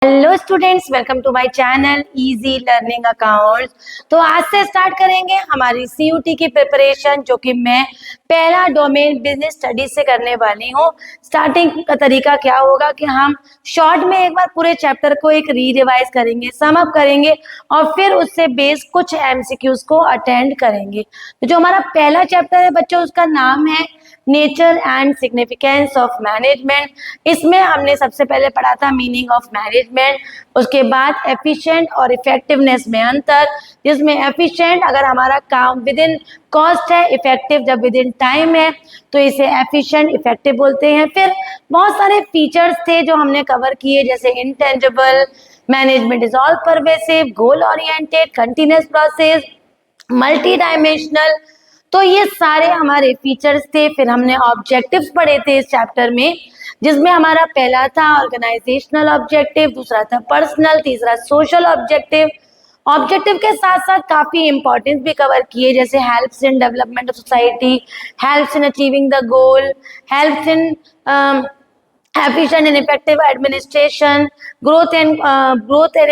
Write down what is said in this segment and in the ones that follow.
Hello students, welcome to my channel easy learning accounts. तो आज से स्टार्ट करेंगे हमारी सीयूटी की प्रिपरेशन, जो कि मैं पहला डोमेन बिजनेस स्टडीज से करने वाली हूँ। स्टार्टिंग का तरीका क्या होगा कि हम शॉर्ट में एक बार पूरे चैप्टर को एक री रिवाइज करेंगे, सम अप करेंगे और फिर उससे बेस कुछ एमसीक्यूज को अटेंड करेंगे। तो जो हमारा पहला चैप्टर है बच्चों, उसका नाम है nature and significance of management. इसमें हमने सबसे पहले पढ़ा था मीनिंग ऑफ मैनेजमेंट, उसके बाद एफिशिएंट और इफेक्टिवनेस में अंतर, जिसमें एफिशिएंट अगर हमारा काम विद इन कॉस्ट है, इफेक्टिव जब विद इन टाइम है तो इसे एफिशिएंट इफेक्टिव बोलते हैं। फिर बहुत सारे फीचर्स थे जो हमने कवर किए, जैसे intangible, management is all pervasive, goal oriented, continuous process, multi dimensional. तो ये सारे हमारे फीचर्स थे। फिर हमने ऑब्जेक्टिव्स पढ़े थे इस चैप्टर में, जिसमें हमारा पहला था ऑर्गेनाइजेशनल ऑब्जेक्टिव, दूसरा था पर्सनल, तीसरा सोशल ऑब्जेक्टिव। ऑब्जेक्टिव के साथ साथ काफी इंपॉर्टेंस भी कवर किए, जैसे helps in development of society, helps in achieving the goal, helps in efficient and effective administration, growth and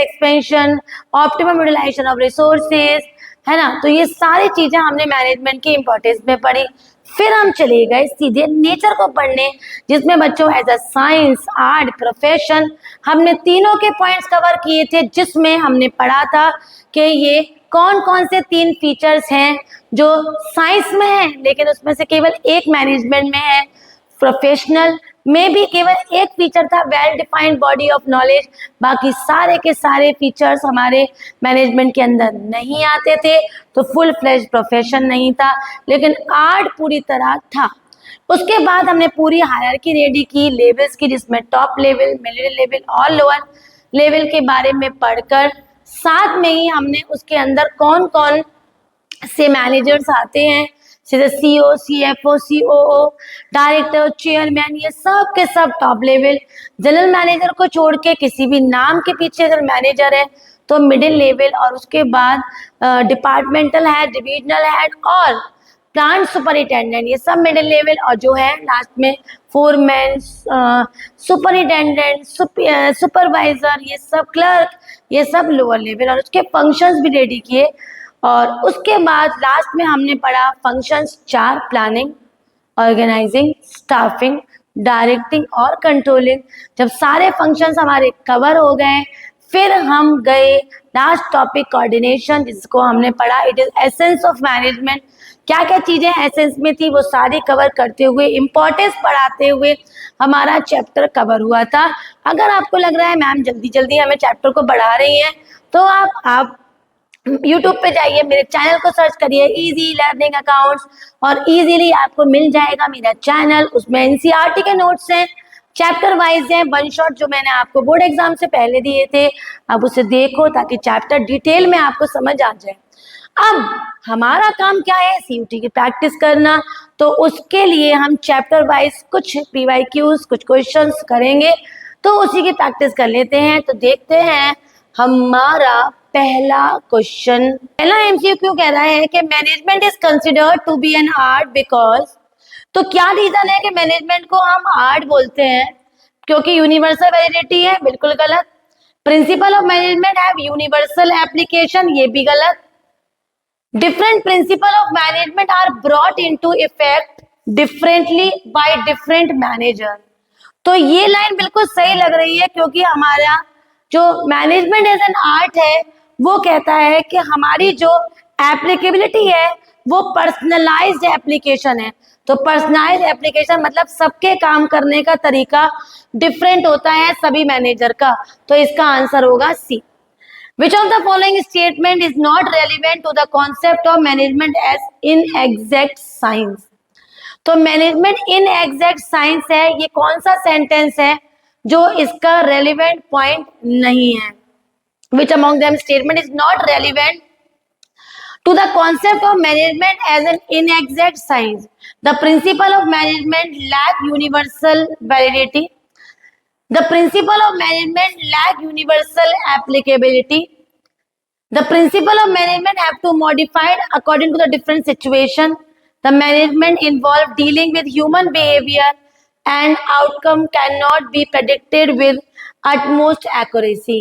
expansion, optimum utilization of resources, है ना। तो ये सारी चीजें हमने मैनेजमेंट की इंपॉर्टेंस में पढ़ी। फिर हम चले गए सीधे नेचर को पढ़ने, जिसमें बच्चों as a science, art, profession, हमने तीनों के पॉइंट्स कवर किए थे, जिसमें हमने पढ़ा था कि ये कौन कौन से तीन फीचर्स हैं जो साइंस में है लेकिन उसमें से केवल एक मैनेजमेंट में है। प्रोफेशनल में भी केवल एक फीचर था, well defined body of knowledge, बाकी सारे के सारे फीचर्स हमारे मैनेजमेंट के अंदर नहीं आते थे। तो फुल फ्लेज प्रोफेशन नहीं था, लेकिन आर्ट पूरी तरह था। उसके बाद हमने पूरी हायरार्की रेडी की लेवल्स की, जिसमें टॉप लेवल, मिडिल लेवल और लोअर लेवल के बारे में पढ़कर साथ में ही हमने उसके अंदर कौन कौन से मैनेजर्स आते हैं, जैसे CO, CFO, COO, director, chairman, ये सब के सब टॉप लेवल। जनरल मैनेजर को छोड़ के किसी भी नाम के पीछे अगर मैनेजर है तो मिडिल लेवल, और उसके बाद डिपार्टमेंटल हेड, डिविजनल हेड और प्लांट सुपरिटेंडेंट, ये सब मिडिल लेवल। और जो है लास्ट में फोरमैन, सुपरिटेंडेंट, सुपरवाइजर, ये सब क्लर्क, ये सब लोअर लेवल, और उसके फंक्शंस भी रेडी किए। और उसके बाद लास्ट में हमने पढ़ा फंक्शंस चार: प्लानिंग, ऑर्गेनाइजिंग, स्टाफिंग, डायरेक्टिंग और कंट्रोलिंग। जब सारे फंक्शंस हमारे कवर हो गए, फिर हम गए लास्ट टॉपिक कोऑर्डिनेशन, जिसको हमने पढ़ा it is essence of management. क्या क्या चीजें एसेंस में थी वो सारी कवर करते हुए, इंपॉर्टेंस पढ़ाते हुए हमारा चैप्टर कवर हुआ था। अगर आपको लग रहा है मैम जल्दी जल्दी हमें चैप्टर को बढ़ा रही हैं, तो आप यूट्यूब पे जाइए, मेरे चैनल को सर्च करिए इजी लर्निंग अकाउंट्स, और इजीली आपको मिल जाएगा मेरा चैनल। उसमें एनसीईआरटी के नोट्स हैं, चैप्टर वाइज हैं, वन शॉट जो मैंने आपको बोर्ड एग्जाम से पहले दिए थे, अब उसे देखो ताकि चैप्टर डिटेल में आपको समझ आ जाए। अब हमारा काम क्या है, सीयूटी की प्रैक्टिस करना। तो उसके लिए हम चैप्टर वाइज कुछ पीवाईक्यूज, कुछ क्वेश्चंस करेंगे, तो उसी की प्रैक्टिस कर लेते हैं। तो देखते हैं हमारा पहला क्वेश्चन। पहला एमसीक्यू कह रहा है कि management is considered to be an art because. तो क्या रीजन है कि मैनेजमेंट को हम आर्ट बोलते हैं? क्योंकि यूनिवर्सल वैलिडिटी है, बिल्कुल गलत। Principle of management have universal application, ये भी गलत। Different principle of management are brought into effect differently by different manager. तो ये लाइन बिल्कुल सही लग रही है, क्योंकि हमारा जो मैनेजमेंट एज एन आर्ट है वो कहता है कि हमारी जो एप्लीकेबिलिटी है वो पर्सनलाइज्ड एप्लीकेशन है। तो पर्सनलाइज्ड एप्लीकेशन मतलब सबके काम करने का तरीका डिफरेंट होता है सभी मैनेजर का। तो इसका आंसर होगा सी। Which of the following statement is not relevant to the concept of management as inexact science? तो मैनेजमेंट इन एग्जैक्ट साइंस है, ये कौन सा सेंटेंस है जो इसका रेलिवेंट पॉइंट नहीं है? Which among them statement is not relevant to the concept of management as an inexact science? The principle of management lack universal validity. The principle of management lack universal applicability. The principle of management have to modified according to the different situation. The management involved dealing with human behavior and outcome cannot be predicted with utmost accuracy।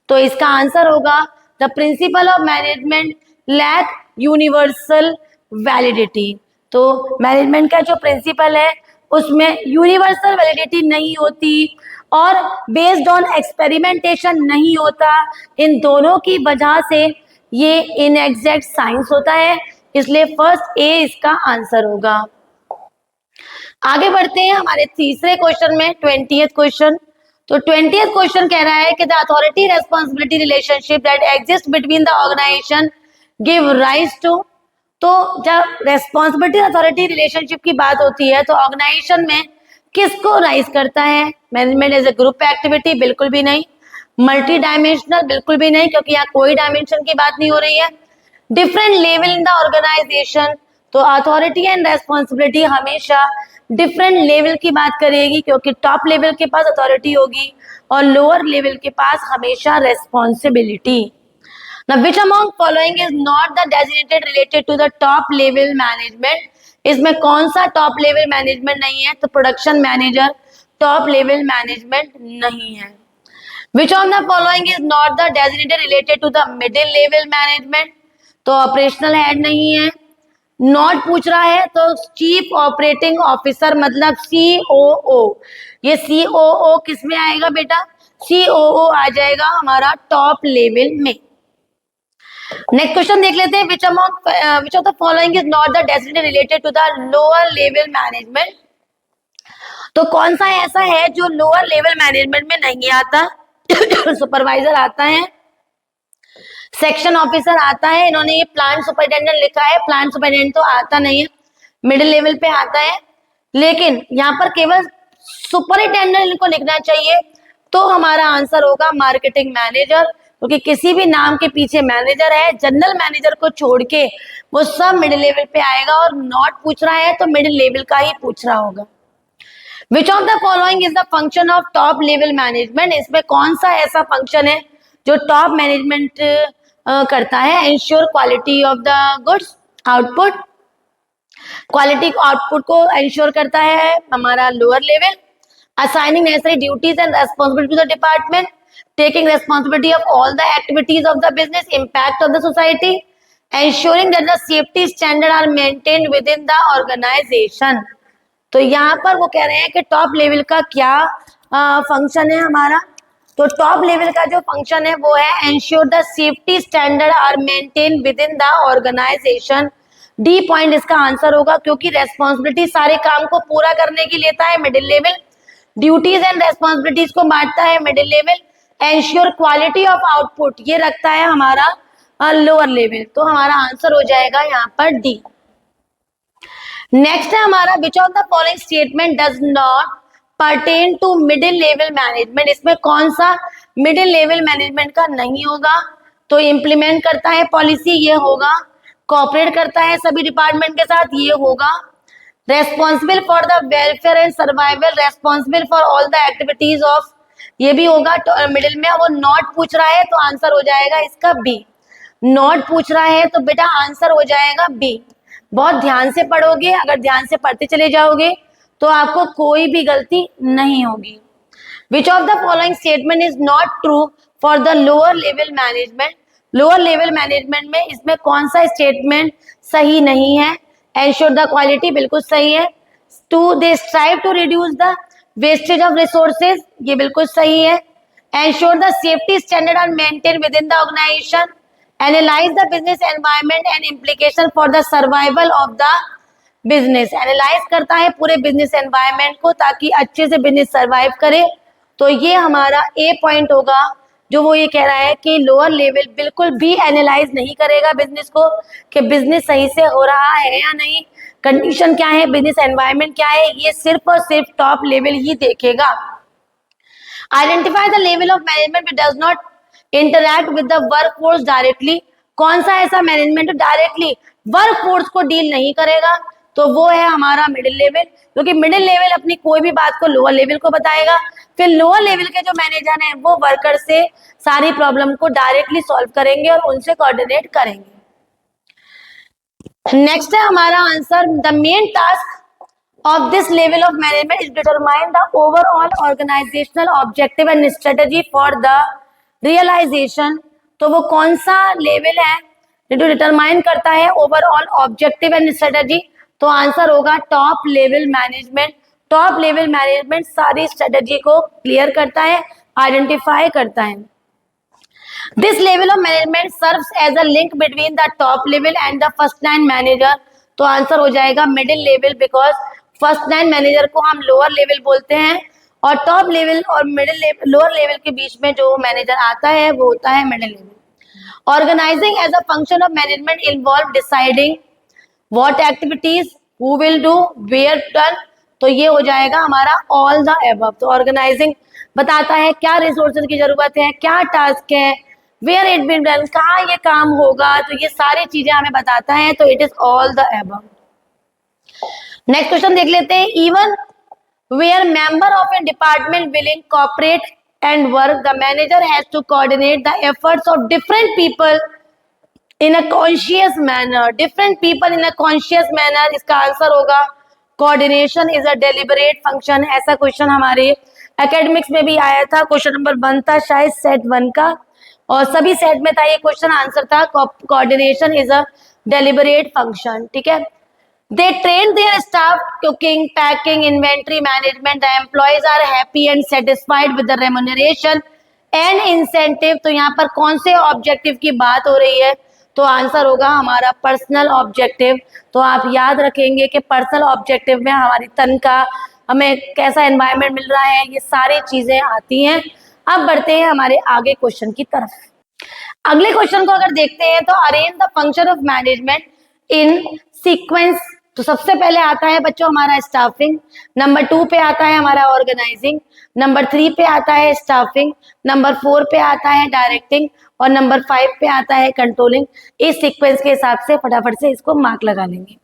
तो इसका answer होगा the principle of management lack universal validity. तो management का जो principal है उसमें universal validity नहीं होती और बेस्ड ऑन एक्सपेरिमेंटेशन नहीं होता। इन दोनों की वजह से ये इनएग्जैक्ट साइंस होता है, इसलिए फर्स्ट ए इसका आंसर होगा। आगे बढ़ते हैं हमारे तीसरे क्वेश्चन में, 20th क्वेश्चन। तो 20th क्वेश्चन कह रहा है कि the authority responsibility relationship that exist between the organisation give rise to. तो जब रेस्पॉन्सिबिलिटी अथॉरिटी रिलेशनशिप की बात होती है तो ऑर्गेनाइजेशन में किसको राइज करता है? Management as a group activity? बिल्कुल भी नहीं। Multi dimensional? बिल्कुल भी नहीं, क्योंकि यहाँ कोई डायमेंशन की बात नहीं हो रही है। Different level in the organisation? तो अथॉरिटी एंड रेस्पॉन्सिबिलिटी हमेशा डिफरेंट लेवल की बात करेगी, क्योंकि टॉप लेवल के पास अथॉरिटी होगी और लोअर लेवल के पास हमेशा responsibility. Now, which among following is not the designated related to the top level management? इसमें कौन सा टॉप लेवल मैनेजमेंट नहीं है? तो production manager top level management नहीं है। Which of the following is not the designated related to the middle level management? तो operational head नहीं है। नॉट पूछ रहा है तो चीफ ऑपरेटिंग ऑफिसर मतलब COO। ये COO किस में आएगा बेटा? COO आ जाएगा हमारा टॉप लेवल में। नेक्स्ट क्वेश्चन देख लेते हैं, which of the following is not the designated related to the lower level management? तो कौन सा ऐसा है जो लोअर लेवल मैनेजमेंट में नहीं आता? सुपरवाइजर आता है, सेक्शन ऑफिसर आता है, इन्होंने ये प्लांट सुपरिटेंडेंट लिखा है, प्लांट सुपरिटेंडेंट तो आता नहीं है, मिडिल लेवल पे आता है, लेकिन यहाँ पर केवल सुपरिटेंडेंट इनको लिखना चाहिए। तो हमारा आंसर होगा मार्केटिंग मैनेजर, क्योंकि किसी भी नाम के पीछे मैनेजर है, जनरल मैनेजर को छोड़ के वो सब मिडिल लेवल पे आएगा, और नॉट पूछ रहा है तो मिडिल लेवल का ही पूछ रहा होगा। विच of the following is the function of top level management? इसमें कौन सा ऐसा फंक्शन है जो टॉप मैनेजमेंट करता है? Ensure quality of the goods output, quality output को इंश्योर करता है हमारा lower level. Assigning necessary duties and responsibility to the department, taking responsibility of all the activities of the business, impact of the society, ensuring that the safety standard are maintained within the organization। तो यहाँ पर वो कह रहे हैं कि top level का क्या फंक्शन है हमारा? तो टॉप लेवल का जो फंक्शन है वो है ensure the safety standard are maintain within the organisation. D point इसका आंसर होगा, क्योंकि रेस्पॉन्सिबिलिटी सारे काम को पूरा करने की लेता है middle level, duties and responsibilities को बांटता है middle level, ensure quality of output ये रखता है हमारा लोअर लेवल। तो हमारा आंसर हो जाएगा यहाँ पर डी। नेक्स्ट है हमारा which of the following statement does not pertain to middle level management? इसमें कौन सा मिडिल लेवल मैनेजमेंट का नहीं होगा? तो इम्प्लीमेंट करता है पॉलिसी, ये होगा। कोऑपरेट करता है सभी डिपार्टमेंट के साथ, ये होगा। Responsible for the welfare and survival, responsible for all the activities of, ये भी होगा मिडिल में। वो नॉट पूछ रहा है तो आंसर हो जाएगा इसका बी। नॉट पूछ रहा है तो बेटा आंसर हो जाएगा बी। बहुत ध्यान से पढ़ोगे, अगर ध्यान से पढ़ते चले जाओगे तो आपको कोई भी गलती नहीं होगी। विच of the following statement is not true for the lower level management? Lower level management में इसमें कौन सा स्टेटमेंट सही नहीं है? एंश्योर द क्वालिटी बिल्कुल सही है। To they strive to reduce the wastage of resources, ये बिल्कुल सही है। Ensure the safety standard are maintain within the organisation, analyse the business environment and implication for the survival of the business. Analyse करता है पूरे business environment को ताकि अच्छे से बिजनेस सर्वाइव करे। तो ये हमारा ए पॉइंट होगा, जो वो ये कह रहा है कि लोअर लेवल बिल्कुल भी एनालाइज नहीं करेगा बिजनेस को कि बिजनेस सही से हो रहा है या नहीं, कंडीशन क्या है, बिजनेस एनवायरनमेंट क्या है, ये सिर्फ और सिर्फ टॉप लेवल ही देखेगा। Identify the level of management which does not interact with the work force directly. कौन सा ऐसा मैनेजमेंट डायरेक्टली वर्क फोर्स को डील नहीं करेगा? तो वो है हमारा मिडिल लेवल, क्योंकि मिडिल लेवल अपनी कोई भी बात को लोअर लेवल को बताएगा, फिर लोअर लेवल के जो मैनेजर हैं वो वर्कर से सारी प्रॉब्लम को डायरेक्टली सॉल्व करेंगे और उनसे कोऑर्डिनेट करेंगे। नेक्स्ट है हमारा answer, the main task of this level of management is determine the overall organizational objective and strategy for the realization। तो वो कौन सा लेवल है जो डिटरमाइन करता है ओवरऑल ऑब्जेक्टिव एंड स्ट्रेटजी? तो आंसर होगा top level management. Top level management सारी स्ट्रेटजी को क्लियर करता है, आइडेंटिफाई करता है। This level of management serves as a link between the top level and the first line manager. तो answer हो जाएगा middle level, because first line manager को हम लोअर लेवल बोलते हैं और टॉप लेवल और मिडिल लेवल, लोअर लेवल के बीच में जो मैनेजर आता है वो होता है middle level. Organizing as a function of management involve deciding what activities, who will do, where done। तो ये हो जाएगा हमारा all the above। तो ऑर्गेनाइजिंग बताता है क्या रिसोर्सेज की जरूरत है, क्या टास्क है, where it will done, कहाँ ये काम होगा, तो ये सारी चीजें हमें बताता है। तो it is all the above। Next question देख लेते हैं। Even where member of a department will cooperate and work, the manager has to coordinate the efforts of different people in a conscious manner। different people in a conscious manner, इसका answer होगा coordination is a deliberate function। ऐसा question हमारे academics में भी आया था, question number 1 था शायद सेट 1 का, और सभी सेट में था ये क्वेश्चन। आंसर था coordination is a deliberate function। ठीक है। They train their staff cooking, packing, inventory management. The employees are happy and satisfied with the remuneration and incentive। तो यहाँ पर कौन से ऑब्जेक्टिव की बात हो रही है? तो आंसर होगा हमारा पर्सनल ऑब्जेक्टिव। तो आप याद रखेंगे कि पर्सनल ऑब्जेक्टिव में हमारी तनख्वाह, हमें कैसा एनवायरनमेंट मिल रहा है, ये सारी चीजें आती हैं। अब बढ़ते हैं हमारे आगे क्वेश्चन की तरफ। अगले क्वेश्चन को अगर देखते हैं तो arrange the function of management in sequence. तो सबसे पहले आता है बच्चों हमारा स्टाफिंग, नंबर 2 पे आता है हमारा ऑर्गेनाइजिंग, नंबर 3 पे आता है स्टाफिंग, नंबर 4 पे आता है डायरेक्टिंग और नंबर 5 पे आता है कंट्रोलिंग। इस सीक्वेंस के हिसाब से फटाफट से इसको मार्क लगा लेंगे।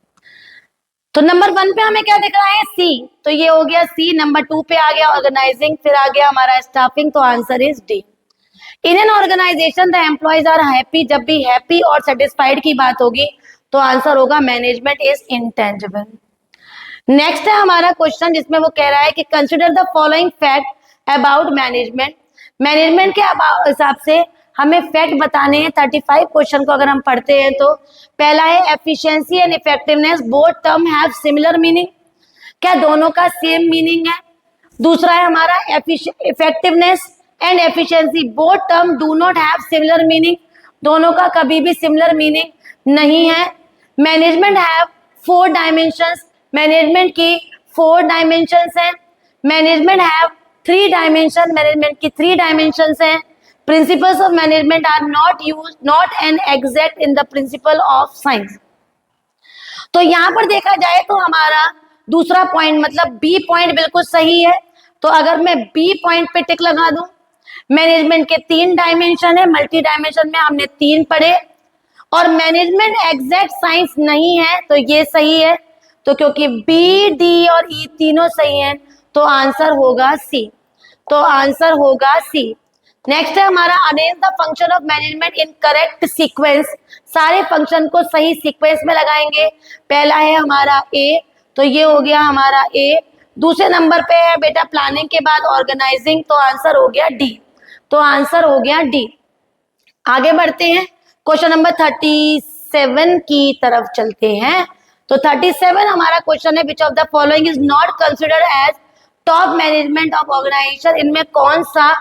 तो नंबर 1 पे हमें क्या दिख रहा है? सी। तो ये हो गया सी। नंबर 2 पे आ गया ऑर्गेनाइजिंग, फिर आ गया हमारा स्टाफिंग। तो answer is D. In an organisation the employees are happy. जब भी हैप्पी और सेटिस्फाइड की बात होगी तो आंसर होगा मैनेजमेंट इज इंटेंजिबल। नेक्स्ट है हमारा क्वेश्चन जिसमें वो कह रहा है कि consider the following fact about management. Management के हिसाब से हमें फैक्ट बताने हैं। 35 क्वेश्चन को अगर हम पढ़ते हैं तो पहला है efficiency and effectiveness both term have similar meaning. क्या दोनों का सेम मीनिंग है? दूसरा है हमारा effectiveness and efficiency both term do not have similar meaning. दोनों का कभी भी सिमिलर मीनिंग नहीं है। Management have 4 dimensions. मैनेजमेंट की 4 डायमेंशंस हैं। Management have 3 dimension. मैनेजमेंट की 3 डायमेंशंस हैं। Principles of management are not an exact in the principle of science. तो यहाँ पर देखा जाए तो हमारा दूसरा पॉइंट मतलब बी पॉइंट बिल्कुल सही है। तो अगर मैं बी पॉइंट पे टिक लगा दूं, मैनेजमेंट के 3 डायमेंशन है, मल्टी डायमेंशन में हमने 3 पढ़े, और मैनेजमेंट एग्जैक्ट साइंस नहीं है तो ये सही है। तो क्योंकि बी, डी और ई तीनों सही हैं तो आंसर होगा सी। तो आंसर होगा सी। नेक्स्ट है हमारा arrange the function of management in correct sequence. सारे फंक्शन को सही सीक्वेंस में लगाएंगे। पहला है हमारा ए, तो ये हो गया हमारा ए। दूसरे नंबर पे है बेटा प्लानिंग के बाद ऑर्गेनाइजिंग, तो आंसर हो गया डी। तो आंसर हो गया डी। आगे बढ़ते हैं, क्वेश्चन नंबर 37 की तरफ चलते हैं। तो 37 हमारा क्वेश्चन है which of the following is not considered as top management of organisation. इनमें कौन सा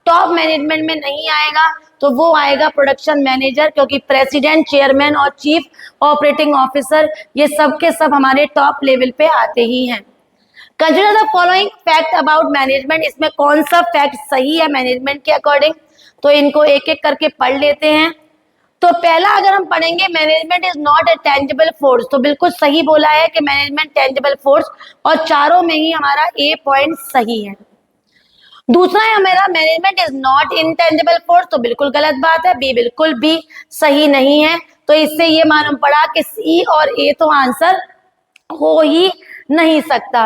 टॉप मैनेजमेंट में नहीं आएगा? तो वो आएगा प्रोडक्शन मैनेजर, क्योंकि प्रेसिडेंट, चेयरमैन और चीफ ऑपरेटिंग ऑफिसर ये सब के सब हमारे टॉप लेवल पे आते ही हैं। Consider the following fact about management. इसमें कौन सा फैक्ट सही है मैनेजमेंट के अकॉर्डिंग? तो इनको एक एक करके पढ़ लेते हैं। तो पहला अगर हम पढ़ेंगे management is not a tangible force, तो बिल्कुल सही बोला है कि मैनेजमेंट टेंजिबल फोर्स, और चारों में ही हमारा ए पॉइंट सही है। दूसरा है हमारा management is not intangible force, तो बिल्कुल गलत बात है, बी बिल्कुल भी सही नहीं है। तो इससे ये मालूम पड़ा कि सी और ए तो आंसर हो ही नहीं सकता।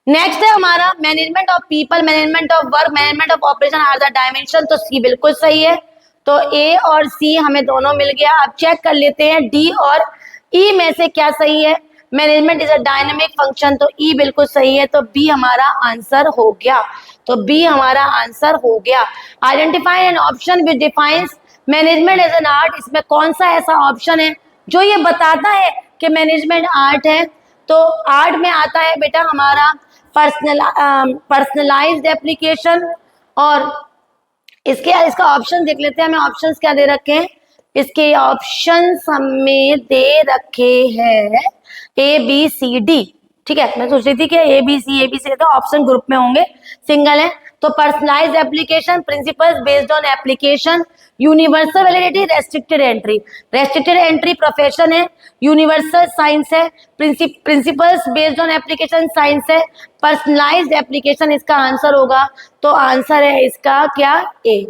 नेक्स्ट है हमारा management of people, management of work, management of operation are the dimension, तो सी बिल्कुल सही है। तो ए और सी हमें दोनों मिल गया। अब चेक कर लेते हैं डी और ई में से क्या सही है। Management is a dynamic function, तो ई बिल्कुल सही है, तो बी हमारा आंसर हो गया, तो बी हमारा आंसर हो गया। Identify an option which defines management as an art, इसमें कौन सा ऐसा ऑप्शन है जो ये बताता है कि मैनेजमेंट आर्ट है? तो आर्ट में आता है बेटा हमारा पर्सनलाइज्ड एप्लीकेशन, और इसका ऑप्शन देख लेते हैं, हमें ऑप्शंस क्या दे रखे हैं, इसके ऑप्शंस हमें दे रखे हैं ए बी सी डी, ठीक है। मैं सोच रही थी कि ए बी सी तो ऑप्शन ग्रुप में होंगे, सिंगल है। तो personalised application, principles based on application, universal validity, restricted entry profession है, यूनिवर्सल साइंस है, principles based on application science है, पर्सनलाइज्ड एप्लीकेशन इसका आंसर होगा। तो आंसर है इसका क्या, ए।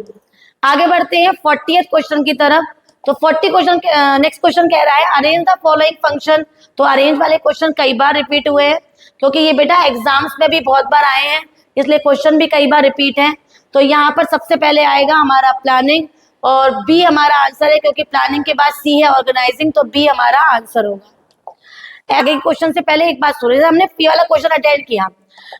आगे बढ़ते हैं 40th क्वेश्चन की तरफ। तो 40 क्वेश्चन, नेक्स्ट क्वेश्चन कह रहा है अरेंज द फॉलोइंग फंक्शन। तो अरेंज वाले क्वेश्चन कई बार रिपीट हुए हैं, क्योंकि ये बेटा एग्जाम्स में भी बहुत बार आए हैं, इसलिए क्वेश्चन भी कई बार रिपीट हैं। तो यहाँ पर सबसे पहले आएगा हमारा प्लानिंग, और बी हमारा आंसर है, क्योंकि प्लानिंग के बाद सी है ऑर्गेनाइजिंग, तो बी हमारा आंसर होगा। आगे क्वेश्चन से पहले एक बात सुन रही, हमने पी वाला क्वेश्चन अटेंड किया,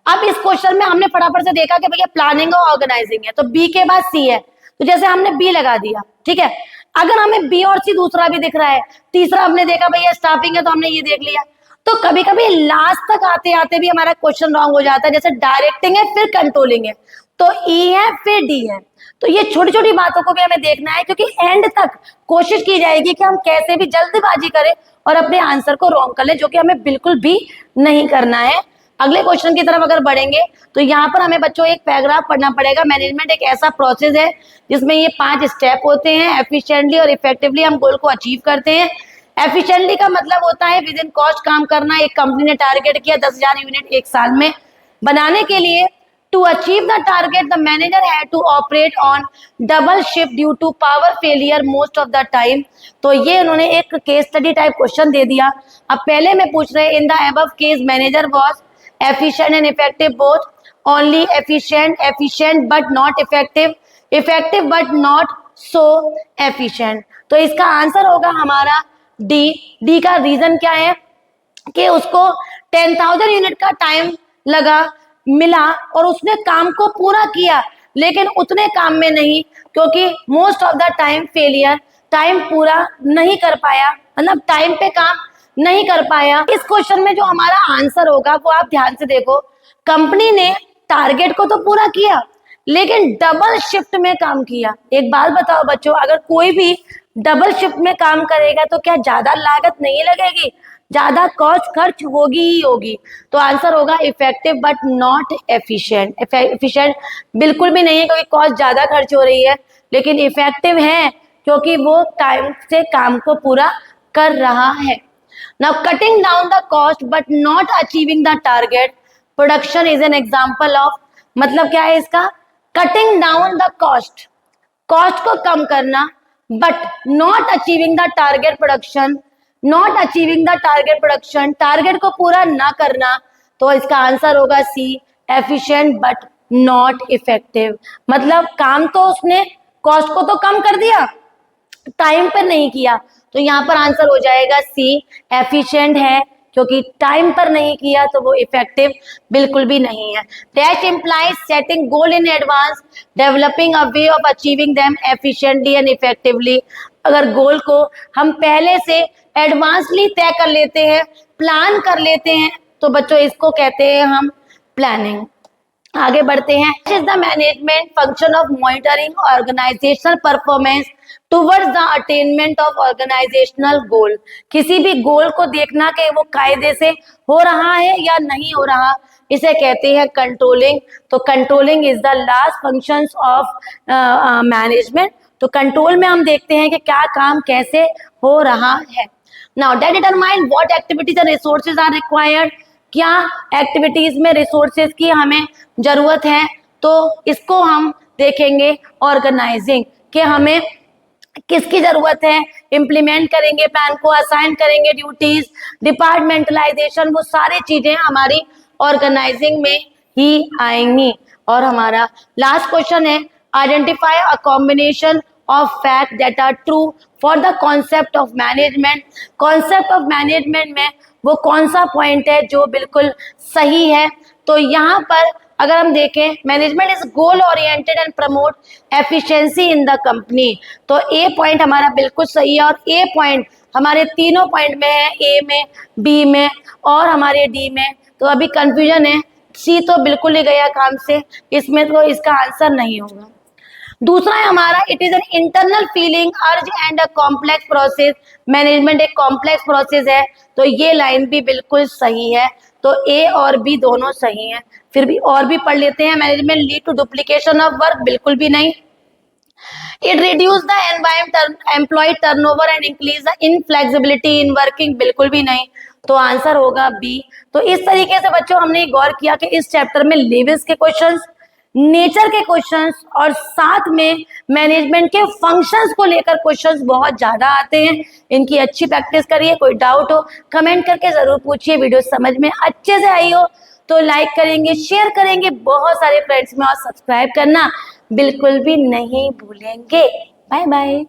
अब इस क्वेश्चन में हमने फटाफट से देखा कि भैया प्लानिंग और ऑर्गेनाइजिंग है, तो बी के बाद सी है, तो जैसे हमने बी लगा दिया, ठीक है। अगर हमें बी और सी दूसरा भी दिख रहा है, तीसरा हमने देखा भैया स्टाफिंग है, तो हमने ये देख लिया, तो कभी कभी लास्ट तक आते आते भी हमारा क्वेश्चन रॉन्ग हो जाता है, जैसे डायरेक्टिंग है फिर कंट्रोलिंग है, तो ई है फिर डी है। तो ये छोटी छोटी बातों को भी हमें देखना है, क्योंकि एंड तक कोशिश की जाएगी कि हम कैसे भी जल्दबाजी करें और अपने आंसर को रॉन्ग कर लें, जो कि हमें बिल्कुल भी नहीं करना है। अगले क्वेश्चन की तरफ अगर बढ़ेंगे, तो यहाँ पर हमें बच्चों एक पैराग्राफ पढ़ना पड़ेगा। मैनेजमेंट एक ऐसा प्रोसेस है जिसमें ये 5 स्टेप होते हैं, एफिशिएंटली और इफेक्टिवली हम गोल को अचीव करते हैं। एफिशिएंटली का मतलब होता है विद इन कॉस्ट काम करना। एक कंपनी ने टारगेट किया 10,000 यूनिट एक साल में बनाने के लिए, to achieve the target the manager had to operate on double shift due to power failure most of the time. तो ये उन्होंने एक केस स्टडी टाइप क्वेश्चन दे दिया। अब पहले में पूछ रहे in the above case manager was efficient and effective both, only efficient but not effective but not so efficient। तो इसका आंसर होगा हमारा डी का रीजन क्या है कि उसको 10,000 यूनिट का टाइम मिला और उसने काम को पूरा किया, लेकिन उतने काम में नहीं, क्योंकि most of the time failure, time पूरा नहीं कर पाया, मतलब टाइम पे काम नहीं कर पाया। इस क्वेश्चन में जो हमारा आंसर होगा वो आप ध्यान से देखो, कंपनी ने टारगेट को तो पूरा किया लेकिन डबल शिफ्ट में काम किया। एक बात बताओ बच्चों, अगर कोई भी डबल शिफ्ट में काम करेगा तो क्या ज्यादा लागत नहीं लगेगी, ज्यादा कॉस्ट खर्च होगी ही होगी। तो आंसर होगा effective but not efficient. Efficient बिल्कुल भी नहीं है क्योंकि कॉस्ट ज्यादा खर्च हो रही है, लेकिन इफेक्टिव है क्योंकि वो टाइम से काम को पूरा कर रहा है। Now cutting down the cost but not achieving the target production is an example of, मतलब क्या है इसका, cutting down the cost, cost को कम करना, but not achieving the target production, not achieving the target production, target को पूरा ना करना। तो इसका आंसर होगा सी, efficient but not effective। मतलब काम तो उसने कॉस्ट को तो कम कर दिया, टाइम पर नहीं किया, तो यहाँ पर आंसर हो जाएगा सी, एफिशिएंट है क्योंकि टाइम पर नहीं किया, तो वो इफेक्टिव बिल्कुल भी नहीं है। That implies setting goal in advance, developing a way of achieving them efficiently and effectively. अगर गोल को हम पहले से एडवांसली तय कर लेते हैं, प्लान कर लेते हैं, तो बच्चों इसको कहते हैं हम प्लानिंग। आगे बढ़ते हैं, is the management function of monitoring organisational performance towards the attainment of organisational goal. किसी भी गोल को देखना कि वो कायदे से हो रहा है या नहीं हो रहा, इसे कहते हैं कंट्रोलिंग। तो controlling is the last functions of management. तो कंट्रोल में हम देखते हैं कि क्या काम कैसे हो रहा है। Now that determine what activities and resources are required, क्या एक्टिविटीज में रिसोर्सेज की हमें जरूरत है, तो इसको हम देखेंगे ऑर्गेनाइजिंग, कि हमें किसकी जरूरत है, इम्प्लीमेंट करेंगे प्लान को, असाइन करेंगे ड्यूटीज, डिपार्टमेंटलाइजेशन, वो सारी चीजें हमारी ऑर्गेनाइजिंग में ही आएंगी। और हमारा लास्ट क्वेश्चन है identify a combination of fact that are true for the concept of management. Concept of management में वो कौन सा पॉइंट है जो बिल्कुल सही है। तो यहाँ पर अगर हम देखें, management is goal oriented and promote efficiency in the company, तो ए पॉइंट हमारा बिल्कुल सही है। और ए पॉइंट हमारे तीनों पॉइंट में है, ए में, बी में और हमारे डी में। तो अभी कंफ्यूजन है, सी तो बिल्कुल ही गया काम से, इसमें तो इसका आंसर नहीं होगा। दूसरा है हमारा, it is an internal feeling अर्ज and a complex process. Management एक कॉम्प्लेक्स प्रोसेस है, तो ये लाइन भी बिल्कुल सही है। तो ए और बी दोनों सही हैं। फिर भी और भी पढ़ लेते हैं। Management lead to duplication of work, बिल्कुल भी नहीं। It reduce the employee turnover and increase the inflexibility in working, बिल्कुल भी नहीं। तो आंसर होगा बी। तो इस तरीके से बच्चों हमने गौर किया कि इस चैप्टर में लेविस के क्वेश्चंस, नेचर के क्वेश्चंस और साथ में मैनेजमेंट के फंक्शंस को लेकर क्वेश्चंस बहुत ज्यादा आते हैं। इनकी अच्छी प्रैक्टिस करिए। कोई डाउट हो कमेंट करके जरूर पूछिए। वीडियो समझ में अच्छे से आई हो तो लाइक करेंगे, शेयर करेंगे बहुत सारे फ्रेंड्स में, और सब्सक्राइब करना बिल्कुल भी नहीं भूलेंगे। Bye bye.